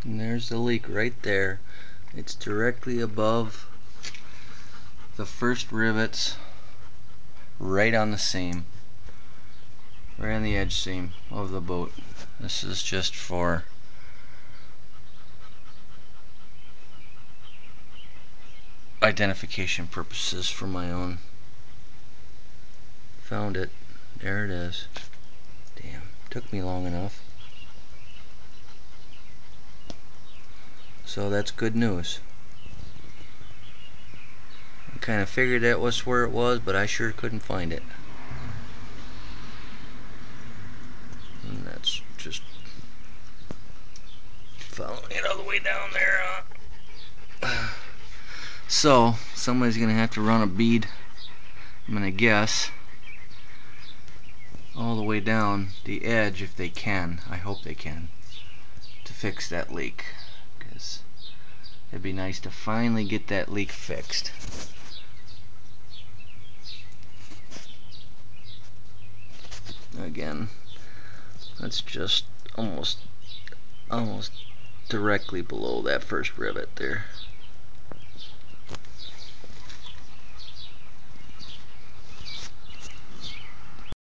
And there's the leak right there. It's directly above the first rivets, right on the seam, right on the edge seam of the boat. This is just for identification purposes for my own. Found it. There it is. Damn, took me long enough. So that's good news. I kind of figured that was where it was, but I sure couldn't find it. And that's just following it all the way down there. So somebody's gonna have to run a bead, I'm gonna guess, all the way down the edge if they can. I hope they can, to fix that leak, because it'd be nice to finally get that leak fixed. Again, that's just almost directly below that first rivet there.